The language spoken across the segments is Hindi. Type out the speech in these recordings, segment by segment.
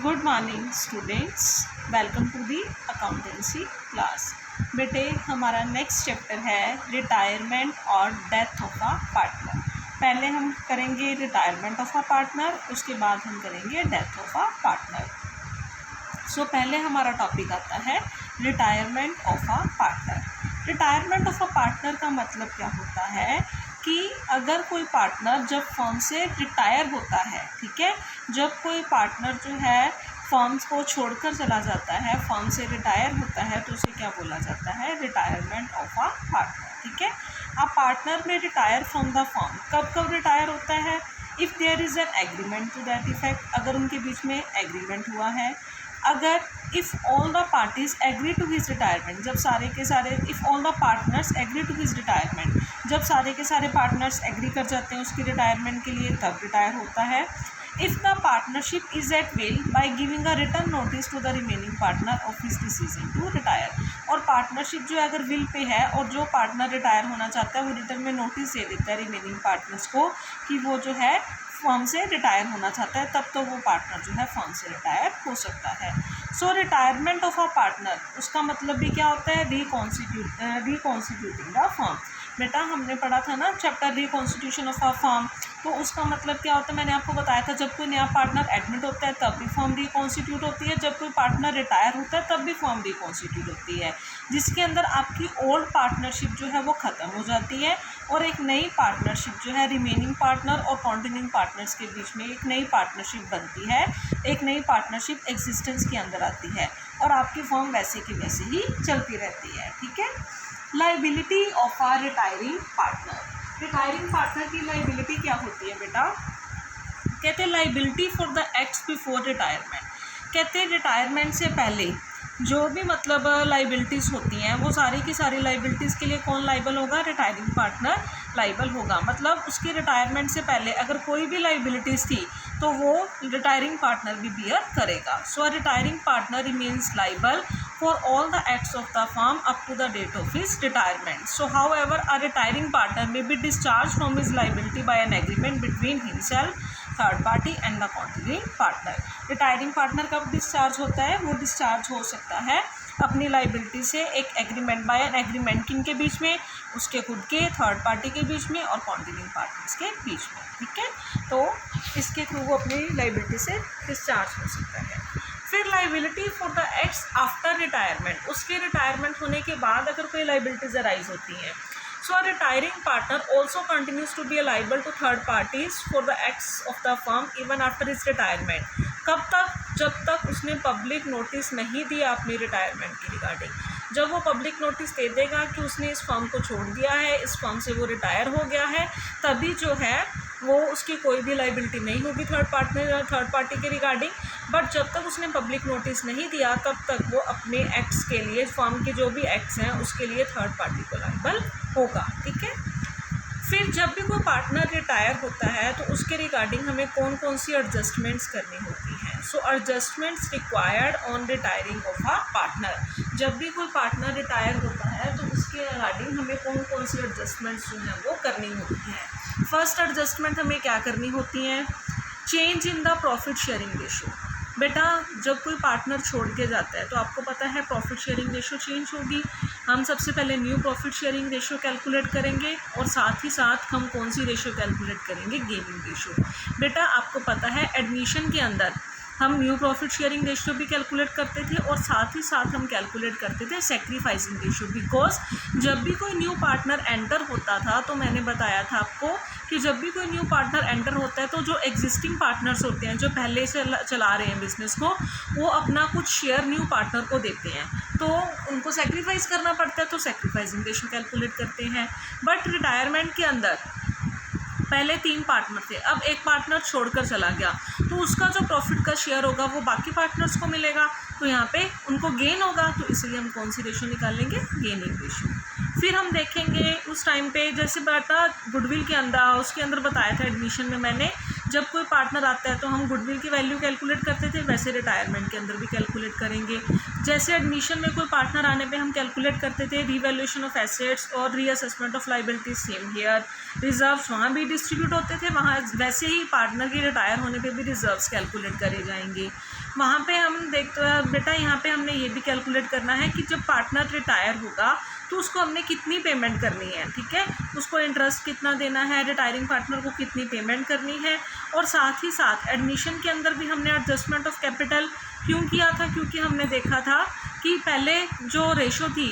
Good morning students, welcome to the accountancy class. बेटे हमारा नेक्स्ट चैप्टर है रिटायरमेंट और डेथ ऑफ अ पार्टनर। पहले हम करेंगे रिटायरमेंट ऑफ अ पार्टनर, उसके बाद हम करेंगे डेथ ऑफ अ पार्टनर। सो पहले हमारा टॉपिक आता है retirement of a partner. Retirement of a partner का मतलब क्या होता है कि अगर कोई पार्टनर जब फर्म से रिटायर होता है, ठीक है, जब कोई पार्टनर जो है फर्म को छोड़कर चला जाता है, फर्म से रिटायर होता है, तो उसे क्या बोला जाता है? Retirement of a partner. ठीक है, अब पार्टनर में रिटायर फ्रॉम द फर्म कब कब रिटायर होता है? If there is an agreement to that effect, अगर उनके बीच में एग्रीमेंट हुआ है, अगर if all the parties agree to his retirement, जब सारे के सारे, if all the partners agree to his retirement, जब सारे के सारे पार्टनर्स एग्री कर जाते हैं उसकी रिटायरमेंट के लिए, तब रिटायर होता है। If the partnership is at will by giving a return notice to the remaining partner of his decision to retire, और पार्टनरशिप जो है अगर विल पे है और जो पार्टनर रिटायर होना चाहता है वो रिटर्न में नोटिस दे देता है रिमेनिंग पार्टनर्स को कि वो जो है फर्म से रिटायर होना चाहता है, तब तो वो पार्टनर जो है फर्म से रिटायर हो सकता है। सो रिटायरमेंट ऑफ अ पार्टनर, उसका मतलब भी क्या होता है? Reconstituting the firm. बेटा हमने पढ़ा था ना chapter reconstitution of a firm, तो उसका मतलब क्या होता है? मैंने आपको बताया था, जब कोई नया पार्टनर एडमिट होता है तब भी फर्म रिकॉन्स्टिट्यूट होती है, जब कोई पार्टनर रिटायर होता है तब भी फर्म रिकॉन्स्टिट्यूट होती है, जिसके अंदर आपकी ओल्ड पार्टनरशिप जो है वो ख़त्म हो जाती है और एक नई पार्टनरशिप जो है रिमेनिंग पार्टनर और कॉन्टिन्यूइंग पार्टनर्स के बीच में एक नई पार्टनरशिप बनती है, एक नई पार्टनरशिप एग्जिस्टेंस के अंदर आती है और आपकी फर्म वैसे की वैसे ही चलती रहती है। ठीक है, liability of a retiring partner. Retiring partner की लाइबिलिटी क्या होती है बेटा? कहते हैं liability for the acts before retirement. कहते हैं रिटायरमेंट से पहले जो भी मतलब लाइबिलिटीज़ होती हैं वो सारी की सारी लाइबिलिटीज़ के लिए कौन लाइबल होगा? रिटायरिंग पार्टनर लाइबल होगा। मतलब उसकी रिटायरमेंट से पहले अगर कोई भी लाइबिलिटीज़ थी तो वो रिटायरिंग पार्टनर भी बियर करेगा। So a retiring partner remains liable for all the acts of the firm up to the date of his retirement. So however a retiring partner may be discharged from his liability by an agreement between himself, third party and the continuing partner. Retiring partner कब डिस्चार्ज होता है? वो डिस्चार्ज हो सकता है अपनी लाइबिलिटी से एक एग्रीमेंट, बाय एन एग्रीमेंट किनके बीच में? उसके खुद के, थर्ड पार्टी के बीच में और कॉन्टिन्यूइंग पार्टनर्स के बीच में। ठीक है, तो इसके थ्रू वो अपनी लाइबिलिटी से डिस्चार्ज हो सकता है। फिर liability for the acts after retirement, उसके रिटायरमेंट होने के बाद अगर कोई लाइबिलिटीज अराइज होती हैं। So a retiring partner also continues to be liable to third parties for the acts of the firm even after his retirement. कब तक? जब तक उसने पब्लिक नोटिस नहीं दिया अपनी रिटायरमेंट की रिगार्डिंग। जब वो पब्लिक नोटिस दे देगा कि उसने इस फर्म को छोड़ दिया है, इस फर्म से वो रिटायर हो गया है, तभी जो है वो उसकी कोई भी लाइबिलिटी नहीं होगी थर्ड पार्टी के रिगार्डिंग। बट जब तक उसने पब्लिक नोटिस नहीं दिया तब तक वो अपने एक्ट्स के लिए, फर्म के जो भी एक्ट्स हैं उसके लिए थर्ड पार्टी को लाइबल होगा। ठीक है, फिर जब भी कोई पार्टनर रिटायर होता है तो उसके रिगार्डिंग हमें कौन कौन सी एडजस्टमेंट्स करनी होती हैं। So adjustments required on retiring of a partner. जब भी कोई पार्टनर रिटायर होता है तो उसके रिगार्डिंग हमें कौन कौन सी एडजस्टमेंट्स जो हैं वो करनी होती हैं। फर्स्ट एडजस्टमेंट हमें क्या करनी होती हैं? Change in the profit sharing ratio. बेटा जब कोई पार्टनर छोड़ के जाता है तो आपको पता है प्रॉफिट शेयरिंग रेशो चेंज होगी। हम सबसे पहले new profit sharing ratio calculate करेंगे और साथ ही साथ हम कौन सी रेशो कैलकुलेट करेंगे? Gaining ratio. बेटा आपको पता है एडमिशन के अंदर हम न्यू प्रॉफिट शेयरिंग रेशियो भी कैलकुलेट करते थे और साथ ही साथ हम कैलकुलेट करते थे सेक्रीफाइसिंग रेशियो। बिकॉज जब भी कोई न्यू पार्टनर एंटर होता था तो मैंने बताया था आपको कि जब भी कोई न्यू पार्टनर एंटर होता है तो जो एग्जिस्टिंग पार्टनर्स होते हैं जो पहले से चला रहे हैं बिजनेस को, वो अपना कुछ शेयर न्यू पार्टनर को देते हैं, तो उनको सेक्रीफाइस करना पड़ता है, तो सेक्रीफाइसिंग रेशियो कैलकुलेट करते हैं। बट रिटायरमेंट के अंदर पहले 3 पार्टनर थे, अब एक पार्टनर छोड़कर चला गया तो उसका जो प्रॉफिट का शेयर होगा वो बाकी पार्टनर्स को मिलेगा, तो यहाँ पे उनको गेन होगा, तो इसलिए हम कौन सी रेशियो निकालेंगे? Gaining ratio. फिर हम देखेंगे उस टाइम पे, जैसे बेटा गुडविल के अंदर, उसके अंदर बताया था एडमिशन में मैंने, जब कोई पार्टनर आता है तो हम गुडविल की वैल्यू कैलकुलेट करते थे, वैसे रिटायरमेंट के अंदर भी कैलकुलेट करेंगे। जैसे एडमिशन में कोई पार्टनर आने पे हम कैलकुलेट करते थे रीवैल्यूएशन ऑफ एसेट्स और reassessment of liabilities, same here. Reserves वहाँ भी डिस्ट्रीब्यूट होते थे, वहाँ वैसे ही पार्टनर के रिटायर होने पे भी रिजर्व्स कैलकुलेट करे जाएंगे। वहाँ पे हम बेटा यहाँ पे हमने ये भी कैलकुलेट करना है कि जब पार्टनर रिटायर होगा तो उसको हमने कितनी पेमेंट करनी है, ठीक है, उसको इंटरेस्ट कितना देना है, रिटायरिंग पार्टनर को कितनी पेमेंट करनी है। और साथ ही साथ एडमिशन के अंदर भी हमने एडजस्टमेंट ऑफ कैपिटल क्यों किया था, क्योंकि हमने देखा था कि पहले जो रेशो थी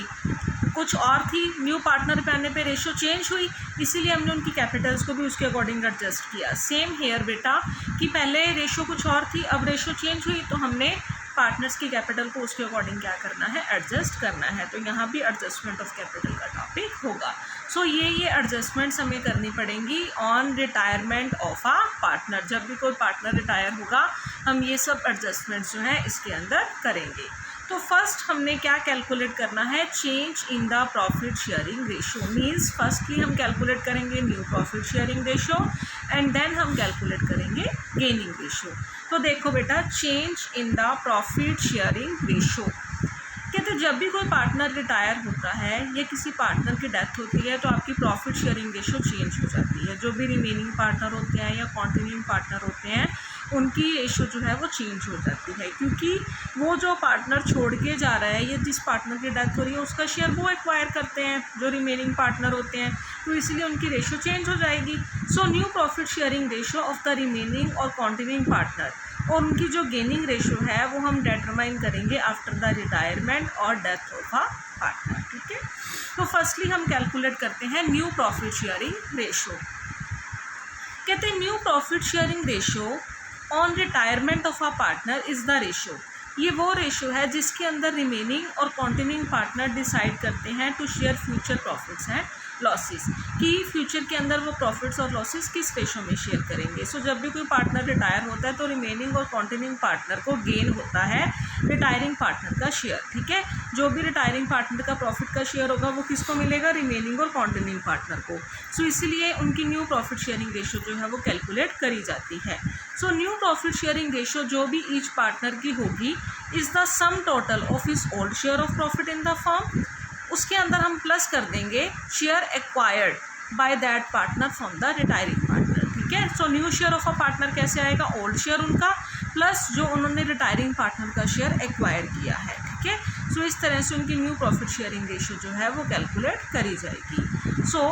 कुछ और थी, न्यू पार्टनर पे आने पे रेशो चेंज हुई, इसीलिए हमने उनकी कैपिटल्स को भी उसके अकॉर्डिंग एडजस्ट किया। सेम हेयर बेटा कि पहले रेशो कुछ और थी, अब रेशो चेंज हुई तो हमने पार्टनर्स की कैपिटल को उसके अकॉर्डिंग क्या करना है, एडजस्ट करना है। तो यहाँ भी एडजस्टमेंट ऑफ कैपिटल का टॉपिक होगा। सो ये एडजस्टमेंट्स हमें करनी पड़ेंगी on retirement of a partner. जब भी कोई पार्टनर रिटायर होगा हम ये सब एडजस्टमेंट्स जो है इसके अंदर करेंगे। तो फर्स्ट हमने क्या कैलकुलेट करना है, change in the profit sharing ratio. Means firstly हम कैलकुलेट करेंगे new profit sharing ratio and then हम कैलकुलेट करेंगे गेनिंग रेशो। तो देखो बेटा, change in the profit sharing ratio कहते जब भी कोई पार्टनर रिटायर होता है या किसी पार्टनर की डेथ होती है तो आपकी प्रॉफिट शेयरिंग रेशो चेंज हो जाती है। जो भी रिमेनिंग पार्टनर होते हैं या कॉन्टिन्यूइंग पार्टनर होते हैं उनकी रेशो जो है वो चेंज हो जाती है, क्योंकि वो जो पार्टनर छोड़ के जा रहा है या जिस पार्टनर की डेथ हो रही है उसका शेयर वो एक्वायर करते हैं जो रिमेनिंग पार्टनर होते हैं, तो इसलिए उनकी रेशो चेंज हो जाएगी। So new profit sharing ratio of the remaining और कॉन्टिन्यूइंग पार्टनर और उनकी जो गेनिंग रेशो है वो हम डिटरमाइन करेंगे आफ्टर द रिटायरमेंट और डेथ ऑफ अ पार्टनर, ठीक है। तो फर्स्टली हम कैलकुलेट करते हैं न्यू प्रॉफिट शेयरिंग रेशो। कहते हैं new profit sharing ratio on retirement of a partner is the ratio. ये वो रेशो है जिसके अंदर रिमेनिंग और कॉन्टिन्यूइंग पार्टनर डिसाइड करते हैं to share future profits and losses, कि फ्यूचर के अंदर वो प्रॉफिट्स और लॉसेस किस रेशो में शेयर करेंगे। सो जब भी कोई पार्टनर रिटायर होता है तो रिमेनिंग और कॉन्टिन्यूइंग पार्टनर को गेन होता है रिटायरिंग पार्टनर का शेयर, ठीक है। जो भी रिटायरिंग पार्टनर का प्रॉफिट का शेयर होगा वो किसको मिलेगा, रिमेनिंग और कॉन्टिन्यूइंग पार्टनर को। सो इसीलिए उनकी न्यू प्रॉफिट शेयरिंग रेशो जो है वो कैलकुलेट करी जाती है। सो न्यू प्रॉफिट शेयरिंग रेशो जो भी ईच पार्टनर की होगी is the sum total of his old share of profit in the firm. उसके अंदर हम प्लस कर देंगे share acquired by that partner from the retiring partner, ठीक है। So new share of a partner कैसे आएगा, ओल्ड शेयर उनका प्लस जो उन्होंने रिटायरिंग पार्टनर का शेयर एक्वायर किया है, ठीक है। सो इस तरह से उनकी न्यू प्रॉफिट शेयरिंग रेशो जो है वो कैलकुलेट करी जाएगी। So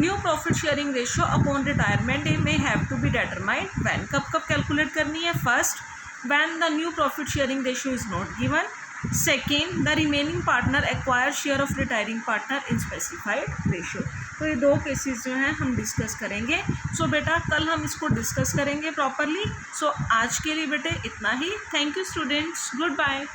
new profit sharing ratio upon retirement में have to be determined when, कब कैलकुलेट करनी है, first when the new profit sharing ratio is not given, second the remaining partner acquire share of retiring partner in specified ratio. तो ये दो केसेस जो हैं हम डिस्कस करेंगे। सो बेटा कल हम इसको डिस्कस करेंगे प्रॉपरली। सो आज के लिए बेटे इतना ही। Thank you students, good bye.